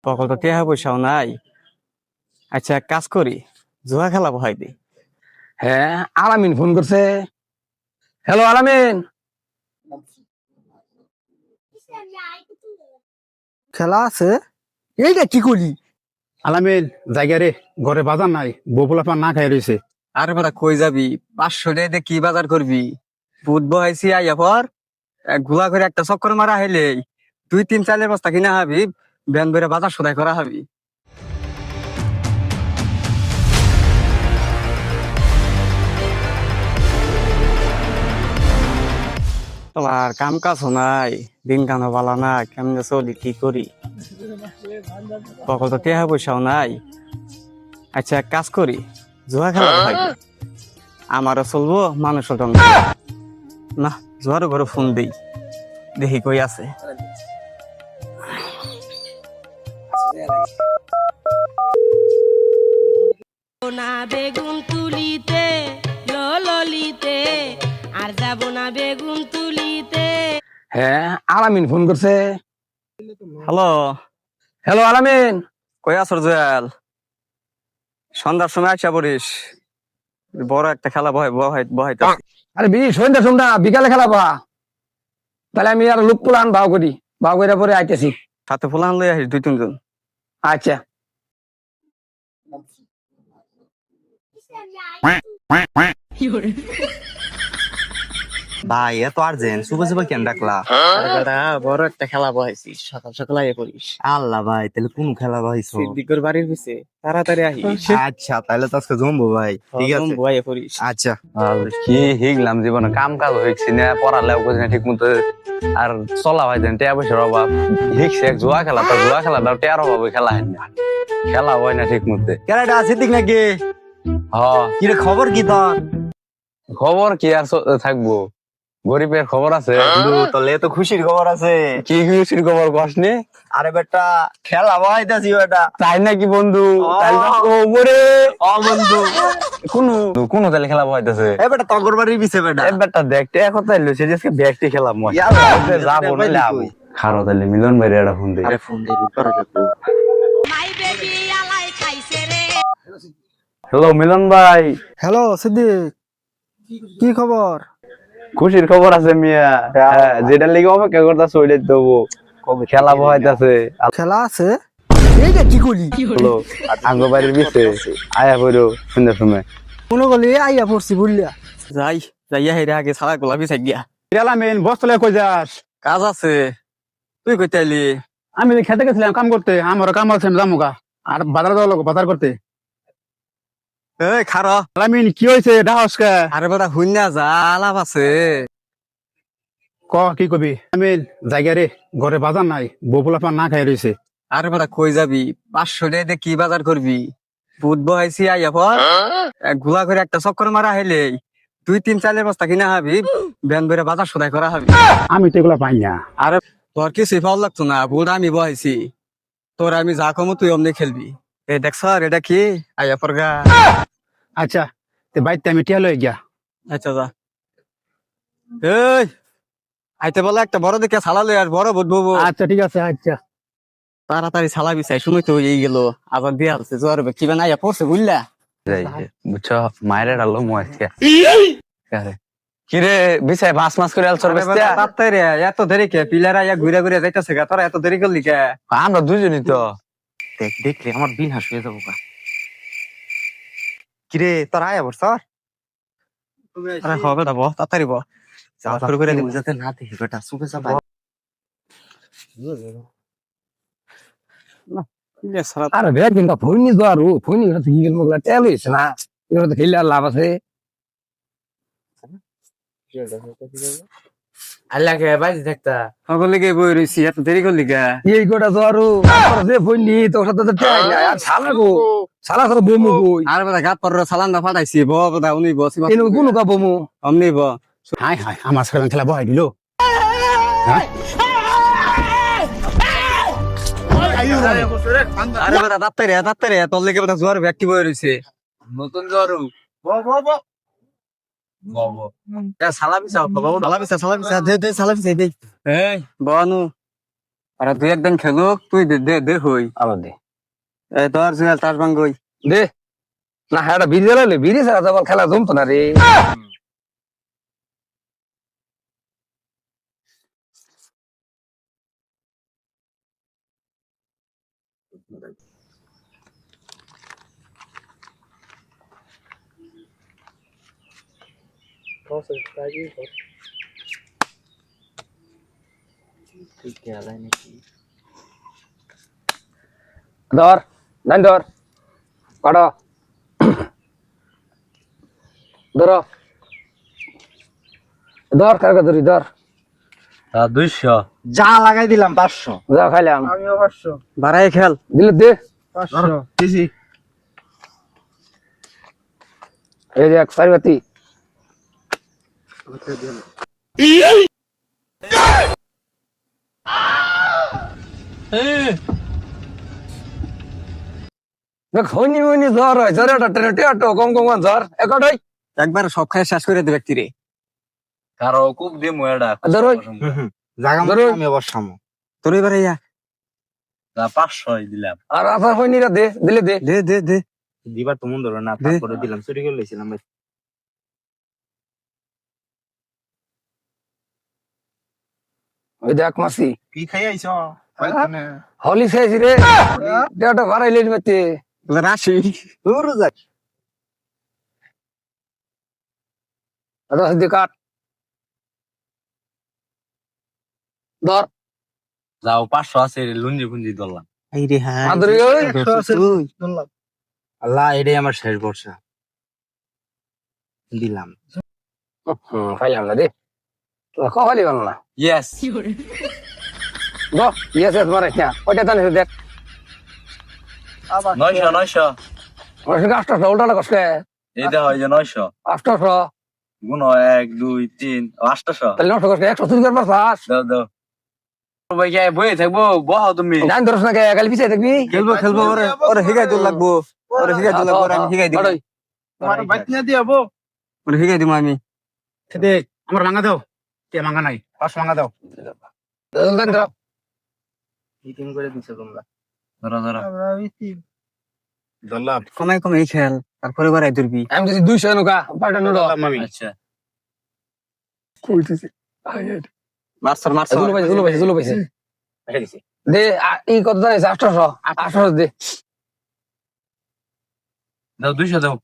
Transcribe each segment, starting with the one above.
তখন তো টেহা পয়সাও নাই। আচ্ছা এক কাজ করি, জুয়া খেলা বহাই দিই। হ্যাঁ, আলামিন ফোন করছে। হ্যালো আলামিন। খেলা আছে, এইটা কি করলি? আলামিন জায়গা রে, ঘরে বাজার নাই, বপুলা পান না খাই রয়েছে। আরে বেটা কই যাবি? 500 টাকা দিয়ে কি বাজার করবি? বুধ বহাইছি আইয়া পর গুলা করে একটা চক্কর মারা হইলেই 2-3 চালের বস্তা কিনা হাবি, ব্যান বেড়ে বাজার সদাই করা হাবি। তোমার কাম কাজ নাই, দিন কানো বালা না, কেমনে চলি কি করি? তখন তো টেহা পয়সাও নাই। আচ্ছা এক কাজ করি, জুয়া খেলা বহাই দিই। আমারও চলবো, মানুষও দম না। জুয়ারও ঘরে ফোন দিই, দেখি কই আছে। না বেগুন তুলিতে ললিতে আর যাব না বেগুন তুলিতে। হ্যাঁ, আলামিন ফোন করছে। হ্যালো, হ্যালো আলামিন। কই আছো জুয়েল? সন্ধ্যার সময় আসা পড়িস, বড় একটা খেলা বহাইতে। আরে সন্ধ্যা সন্ধ্যা বিকালে খেলা বা, তাহলে আমি আর লোক পুলান ভাও করি, ভাও করে পরে আইতেছি। সাথে ফুলান লই আসিস 2-3 জন। আচ্ছা। ভাই এত আর্জেন্ট সুবে সুবে কেন ডাকলা? আরে বেটা, বড় একটা খেলা বহাইছি, সকাল সকাল আইয়া পড়িস। আল্লাহ ভাই তাহলে কোন খেলা ভাইছো? সিদ্দিকর বাড়ির পিছে তাড়াতাড়ি আহিস। আচ্ছা তাহলে তো আজকে জমবো ভাই, ঠিক আছে। বহাইয়া পড়িস। আচ্ছা আর কি হিগলাম জীবনে, কাম কাজ হয়েছি না, পড়ালেও করছি না ঠিক মতো, আর চলা ভাই দেন টেয়া পয়সার অভাব। হিকছে এক জুয়া খেলা, তো জুয়া খেলাটাও টেয়ার অভাবে খেলা হয় না, খেলা হয় না ঠিক মতো। কেলাটা সিদ্দিক নাকি? হ, কি রে খবর কি তোর? খবর কি আর থাকবো, গরিবের খবর আছে। বন্ধু তোলে তো খুশির খবর আছে। কি খুশির খবর কসনি? আরে বেটা খেলা ভাইতাছি বেটা। তাই নাকি বন্ধু? ও। তাইলে তো ওরে ও বন্ধু কোন কোন তাহলে খেলা হইতেছে? এ বেটা তগর বাড়ির পিছে বেটা। এবারটা দেখতে এখন তাইলে সে যে ব্যাগটি খেলাম মই ইয়াল্লা, যাবো ভাই নাহলে আবো। কই? খারো তাইলে মিলন ভাই এটা ফোন দেই। আরে ফোন দে করা যাবে। মাই বেবি আলাই খাইছে রে। হ্যালো মিলন ভাই, হ্যালো সিদ্দিক, কি খবর? খুশির খবর আছে মিয়া। হ্যাঁ, যেটা লিগে অপেক্ষা করতেছে ওইটাই দেবো। খেলা বহাইতেছে খেলা আছে, এইটা কি করলি? হলো আঙ্গ বাড়ির পিছে আয়া পড়ো সন্ধ্যার সময়। মনে করলি আইয়া পড়ছি বুঝলিয়া। যাই যাইয়া হেরে আগে সারা গোলাপি চাই গিয়া। আলামিন বস্তলে কই যাস? কাজ আছে, তুই কইতে আইলি? আমি খেতে গেছিলাম কাম করতে, আমার কাম আছে জামুকা, আর বাজার যাওয়া লোক বাজার করতে। এই খারো। আলামিন কি হয়েছে ডাহসকে? আরে বেটা হুইনা যা, আলাপ আছে। ক কি কবি? আমিন জায়গা রে, ঘরে বাজার নাই, বপুলা পান না খাই রয়েছে। আরে বেটা কই যাবি? 500 টাকা দিয়ে কি বাজার করবি? বুধ বহাইছি আইয়া পর গুলা করে একটা চক্কর মারা হইলেই 2-3 চালের বস্তা কিনা হাবি, ব্যান বেড়ে বাজার সদাই করা হাবি। আমি তো এগুলা পাই না। আরে তোর কিছুই ভালো লাগতো না, বুধ আমি বহাইছি, তোর আমি যা কমো তুই অমনি খেলবি। এই দেখ স্যার, এটা কি আইয়া পর গা। আচ্ছা তে বাইতে আমি টিয়া লই গিয়া। আচ্ছা যা। এই আইতে বলে একটা বড় দেখে সালা লই আর বড় বুধবো। আচ্ছা ঠিক আছে। আচ্ছা তাড়াতাড়ি সালা বিছাই, শুনুই তো এই গেল আবার দিয়া হচ্ছে জ্বর কি বানাইয়া পড়ছে বুঝলা। বুঝছো মায়ের ডালো মই কিরে বিছাই মাছ মাছ করে আলছর বেস্তে। তাড়াতাড়ি এত দেরি কে? পিলারা ইয়া ঘুরে ঘুরে যাইতাছে গা, তোরা এত দেরি করলি কে? আমরা দুজনই তো। দেখ দেখলে আমার দিন হাস হয়ে যাবো গা। কিরে তোর আয়া বর স্যার? আরে হবে না, বহ তাড়াতাড়ি বহ। শুরু করে দিবি। যাতে না দেখি বেটা সুবে যাবা। আরে বের কিন্তু ফোনই দারু ফোনই হচ্ছে কি গেল মগলা টিয়া লইছ না, এগুলো তো খেলে আর লাভ আছে। আল্লাহ কে বাইজি থাকতা সকলে কে বই রইছি, এত দেরি করলি কে? এই গোটা দারু আর যে ফোনই তোর সাথে তো টিয়া না আর শালা গো, শালা করে বমু কই? আর বেটা গাত পর সালান দা ফাটাইছি, ব বেটা উনি বসি এনে কোন কা বমু? অমনি ব। হাই হাই আমার সাথে খেলা বহাই দিল। হ্যাঁ আরে বেটা তাড়াতাড়ি তোর লেগে বেটা জোয়ার ব্যক্তি বই রইছে, নতুন জোয়ারু। সালামি চাও বাবু, সালামি চা দে দে সালামি চাই দে। এই বনু আর তুই একদিন খেলো তুই দে দে দে হই আবার দে এই তোর জুয়েল তাস ভাঙ্গই দে না হ্যাঁ বিড়ি জ্বালালে বিড়ি ছাড়া তো আবার খেলা জমতো না রে ধর ডান ধর কাটো ধরো ধর কার ধরি ধর 200 যা লাগাই দিলাম 500 যা খাইলাম আমিও 500 বাড়াই খেল দিলে দে 500 দিছি এই যে এক সারিবাতি খনি মনি জ্বর হয় জ্বর টেটো কম কম জ্বর একটাই একবার সব খাই শেষ করে দে ব্যক্তি রে কারো খুব দিমু এটা ধর জাগা ধরো। আমি বসামু তোর এবারে ইয়া 500 দিলাম আর আসার খনিরা দে দিলে দে দে দে দে দিবার তো মন ধরো না দে। তারপরে দিলাম চুরি করে লইছিলাম ভাই ওই দেখ মাসি কি খাই আইছো হলি খাইছি রে টেটো ভাড়াইলে মেতে রাশি দূর যাক দশ দিয়ে কাট ধর যাও 500 আছে লুঞ্জি ফুঞ্জি ধরলাম এই রে হ্যাঁ আদরি ওই 100 আছে তুই ধরলাম আল্লাহ এটাই আমার শেষ বর্ষা দিলাম খাইলাম না রে খালি ভালো না ইয়েস গো ইয়েস এস মারে না ওইটা জানিস দেখ 900 ওর সঙ্গে 800 উল্টাটা কষ্ট এইটা হয় যে 900 800 গুণ 1 2 3 800 তাহলে 900 কষ্ট 100 চুরি করবার পাস দাও দাও ভাই কে বই থাকবো বহাও তুমি জান ধরছ না কে কালি পিছে দেখবি খেলবো খেলবো ওরে ওরে হিগাই দূর লাগবো ওরে হিগাই দূর লাগবো ওরে আমি হিগাই দিব তোমার বাইক নিয়ে দিয়াবো ওরে হিগাই দিব আমি দেখ আমার ভাঙা দাও কে ভাঙা নাই 500 ভাঙা দাও জান ধর ইতিম করে দিছো তোমরা ধরো ধরো আমরা ইতি ধরলাম কমাই কমাই খেল তারপরে বাড়াই ধরবি আমি যদি 200 নুকা পাল্টানো লো আমি আচ্ছা কইতেছি মারছর মারছর জুলো পাইছে রেখে দিছি দে এই কত জানিস 800 800 দে দাও 200 দাও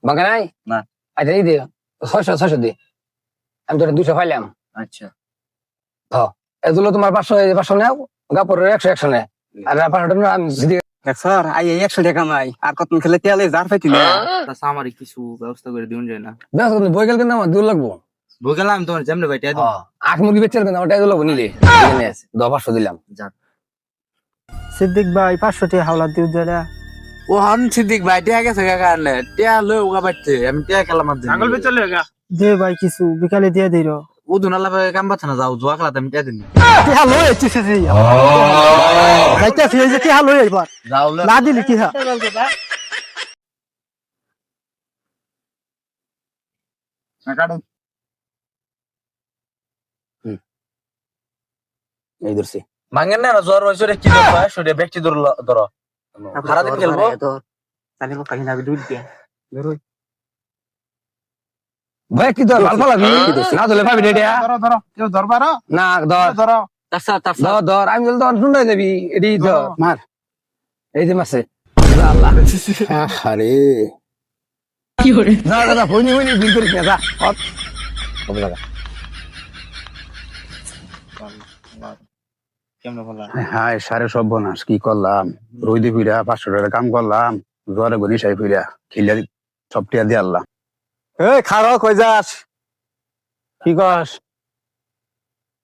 বাঙ্গা নাই না। আচ্ছা এই দে 600 দে আমি তোর 200 পাইলাম আচ্ছা এগুলো তোমার 500 নাও গাপরের 100 নে আর 500 টাকা আমি যদি দেখ স্যার আই 100 টাকা নাই আর কত খেলে তেলে জার পাইতি না তাছাড়া আমার কিছু ব্যবস্থা করে দিউন যায় না বেশ তুমি বই গেল কিন্তু আমার দূর লাগবো বই গেলাম তোমার যেমনে ভাই টাকা দিও আখ মুরগি বেচে কিন্তু আমার টাকা লাগবো নিলে 500 দিলাম সিদ্দিক ভাই 500 টাকা হাওলা দিউ দেলা ও হান সিদ্দিক ভাই টিয়া গেছে কাকা আনলে টিয়া লই ওগা বাইতে আমি টিয়া খেলাম আর ছাগল বেচে লেগা দে ভাই কিছু বিকালে দিয়ে দিই র ও দুনালা কাম বাচ্চা না যাও জুয়া খেলাতে আমি টিয়া দিন টিহা লই আইছিস রে যাইতা ফিরে যে টিহা লই আইবার যাও না দিলি টিহা না কাটো এই ধরছি মাঙ্গেন না জ্বর হইছে রে কি ধরবা সরে ব্যক্তি ধরো সারা দিন খেলবো তাহলে কালি না দুধ দিয়া ধরুই ভাই কি ধর ভালো লাগি না ধরলে পাবি রে ধরো ধরো কেউ ধরবার না ধর ধরো ধর ধর আমি বলতো শুনতে দেবি এডি ধর মার এই যে মাসে আল্লাহ আরে কি হরে না দাদা ফোনি ফোনি বিল করিস না যা হট কবে লাগা কেমন বলা হায় সারে সব বনাস কি করলাম রইদি ফিরা 500 টাকা কাম করলাম জ্বরে গনি সাই ফিরা খিলা সব টিয়া দিয়ে আল্লাহ এ খাড়া কই যাস কি কস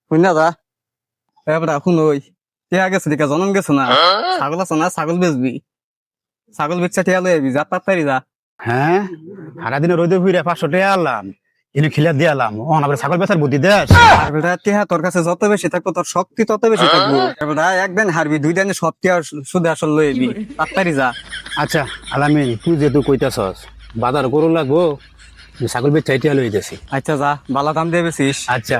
শুন যা এবারে এখন ওই টিয়া গেছে দিকে জনম গেছে না ছাগল আছে না ছাগল বেচবি ছাগল বেচা টিয়া লই আইবি যা তাড়াতাড়ি যা হ্যাঁ সারাদিনে রইদি ফিরা 500 টাকা আনলাম ইনি খিলা দিয়ে আলাম ও না ছাগল বেচার বুদ্ধি দেস আর বেটা টিয়া তোর কাছে যত বেশি থাকবো তোর শক্তি তত বেশি থাকবো বেটা একদিন হারবি দুই দিনে সব টিয়া সুদে আসল লই আইবি তাড়াতাড়ি যা আচ্ছা আলামিন তুই যেহেতু কইতাছস বাজার গরু লাগবো ছাগল বেচা টিয়া লই যাচ্ছি আচ্ছা যা বালা দাম দিয়ে বেছিস আচ্ছা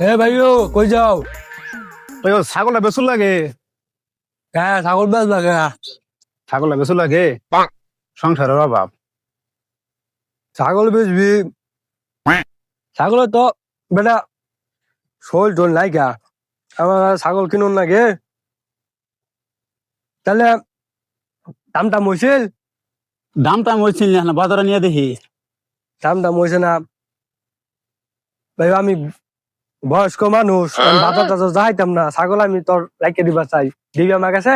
এ ভাইও কই যাও? ওই ও ছাগলটা বেসুর লাগে, হ্যাঁ ছাগল বেশ লাগে। ছাগলটা বেসুর লাগে সংসারের অভাব। ছাগল বেচবি? ছাগল তো বেটা শোল টোল নাই গা, আমার ছাগল কিনুন লাগে। তাহলে দামটা মইছিল? দামটা আমি বলছিল না, বাজারে নিয়ে দেখি। দামটা মইছে না ভাই, আমি বয়স্ক মানুষ, আমি বাজার টাজার যাইতাম না। ছাগল আমি তোর রাইকে দিবা চাই, দিবি আমার কাছে?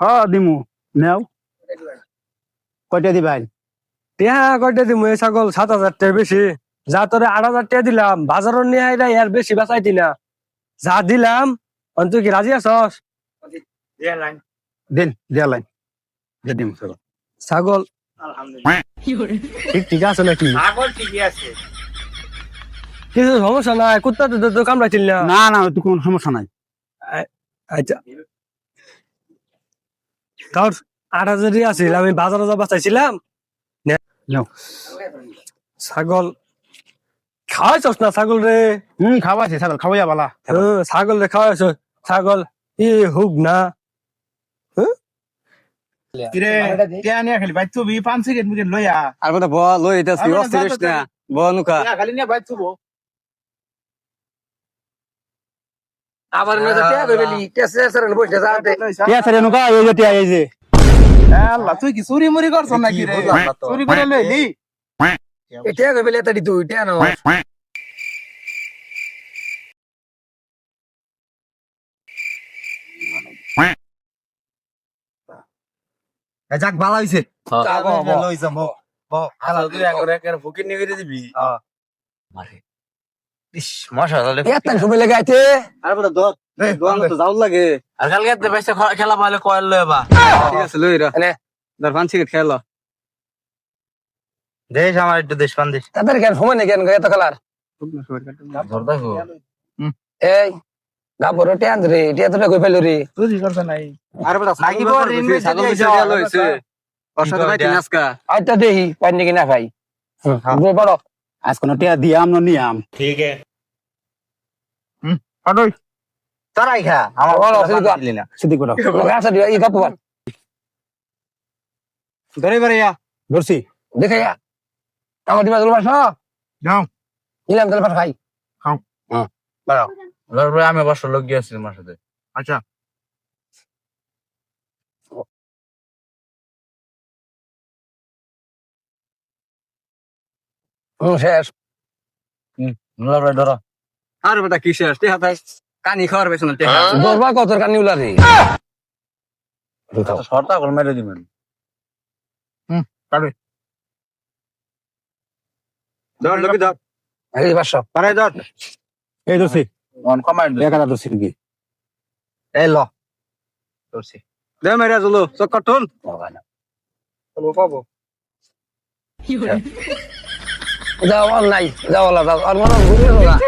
হ্যাঁ দিমু, নেও কয়টা দিবাই? টিয়া কয়টা দিমু? এই ছাগল 7,000 টাকা বেশি, যা তোরে 8,000 টাকা দিলাম, বাজারও নিয়ে আইরা এর বেশি বেচাইতি না। যা দিলাম তুই কি রাজি আছস? দিন দিয়া লাইন দিয়ে দিমু ছাগল। ছাগল ঠিক আছে নাকি? কিছু সমস্যা নাই, কুত্তা তো কামড়াইছিল না? না না, তো কোনো সমস্যা নাই। আচ্ছা তোর 8,000 আছিল, আমি বাজারে যাবা চাইছিলাম। নাও। ছাগল খাওয়াইছস না ছাগল রে? খাওয়াইছে ছাগল, খাওয়াইয়া বালা। ছাগল রে খাওয়াইছ? ছাগল ই হুক না? কিরে টিয়া নিয়ে খালি বাইত তুবি 5 সেকেন্ড মিনিট লইয়া আর কথা বল লই এটা আর বলে অস্থির যা না বনুকা টিয়া খালি নিয়ে বাইত তুবো। আবার না টিয়া কইবলি টেসে সরন বইতে যাতে। টিয়া ছেড়ে নুকা এই যে টিয়া এই যে আল্লাহ, তুই কি চুরি মুরি করছ নাকি রে? চুরি করে লইলি? টিয়া কইবলি এত দি তুই টিয়া না? যাক ভালো হইছে। লই যাম ফকির নিয়ে করে দিবি। মশা এত সময় লাগাইতে? আর বড় দর দোয়ান তো যাও লাগে আর কালকে পয়সা খেলা পাইলে কয়েল লয়ে বা। ঠিক আছে লই রা এনে দর পাঁচ সিগারেট খেলো দেশ আমার একটু দেশ পান দেশ। তাদের কেন সময় নেই কেন এত খেলার? ধর দেখো এই গাবরে টিয়া রে, টিয়া তো কই ফেলো রে। চুরি করছ নাই? আর বড় নাকি ছাগল বল, ইনভেস্ট ছাগল দিয়ে বেশি যাও, গেল হইছে ওর সাথে ভাই তিন আজকা আইতা দেহি পাই নাকি না ভাই? বড় আজ কোন টিয়া দিয়াম না নিয়াম? আডই তারাই খা আমার বলো, কথা সিদ্ধি কর। দিলি না। সিদ্ধি করো। আচ্ছা দিবা ই গপ বল ধরে বারে ইয়া ধরছি। দেখে যা আমার দিবা দলবাস যাও নিলাম দলবাস খাই। বাড়াও তারপরে আমি অবশ্য লোক গিয়েছি তোমার সাথে। আচ্ছা শেষ। ধরো আর বেটা কিসে আসতে হাতাই কানি খাওয়ার বেছ না টিয়া দলবা কত কানি উলারি শর্তা করে মেরে দিবেন। কাটে ধর লগি ধর এই বাস পারে ধর এই ধরছি। অন কমাই 1000 ধরছি কি? এই ল ধরছি। দে মেরা জলো চক্কর ঠুন পাবো যাও আর নাই, যাও আলা যাও আর মনে ঘুরে যাও,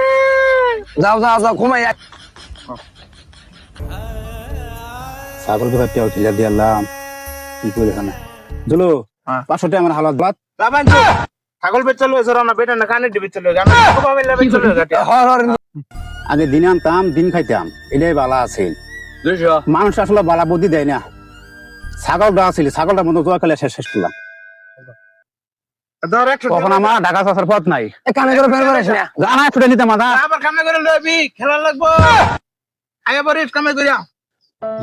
যাও যাও যাও ঘুমাই আয়। ছাগল তো টিয়া উঠিলা দিলাম কি করে খানা জুলু 500 টাকা আমার হালাত বাদ। রাবান তো ছাগল বেচে লয়ে জরা না বেটা না কানে দিবি চলে গানা কবা বেলা বেচে লয়ে গাটি। হর হর আগে দিন আনতাম দিন খাইতাম, এটাই বালা আছে। 200 মানুষ আসলে বালা বুদ্ধি দেয় না। ছাগলটা আছিল, ছাগলটা মতো জোয়া খেলে শেষ করলাম। ধর 100 তখন আমার ঢাকা চাষার পথ নাই। কানে করে ফের বেরাস না। জানা ছুটে নিতে মাথা আবার কামে করে লবি খেলা লাগবো। আয়া বড় কামে কইরা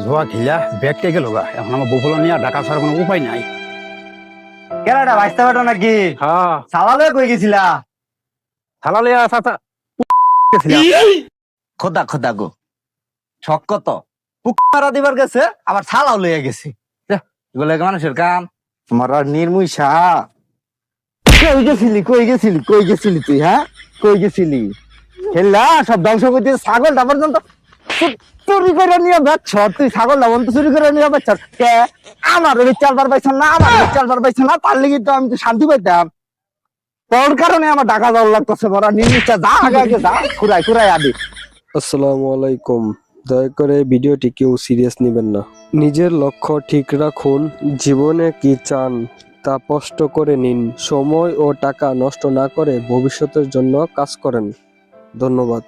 জোয়া খেলা ব্যাগটে গেল গা। এখন আমার বউফল নিয়ে ঢাকা ছাড়ার কোনো উপায় নাই। কেলাটা ভাইস্তা বেটা নাকি হ্যাঁ সালালে কই গেছিলা থালা লিয়া চাচা খোদা খোদা গো ছক কত পুকারা দিবার গেছে আবার ছালাও লইয়া গেছে এগুলো মানুষের কাম। তোমার আর নির্মুষা কই গেছিলি তুই হ্যাঁ কই গেছিলি খেললা সব ধ্বংস করতে ছাগলটা পর্যন্ত চুরি করে নিয়ে বেচছ তুই ছাগলটা পর্যন্ত চুরি করে নিয়ে বেচছ কে আমার চালবার পাইছ না আমার চালবার পাইছ না তার লেগে তো আমি তো শান্তি পাইতাম তোর কারণে আমার ঢাকা যাওয়ার লাগতেছে বড় নির্মুষা যা আগে আগে যা কুড়াই আদি। আসসালামু আলাইকুম। দয়া করে ভিডিওটি কেউ সিরিয়াস নেবেন না। নিজের লক্ষ্য ঠিক রাখুন, জীবনে কি চান তা স্পষ্ট করে নিন, সময় ও টাকা নষ্ট না করে ভবিষ্যতের জন্য কাজ করেন। ধন্যবাদ।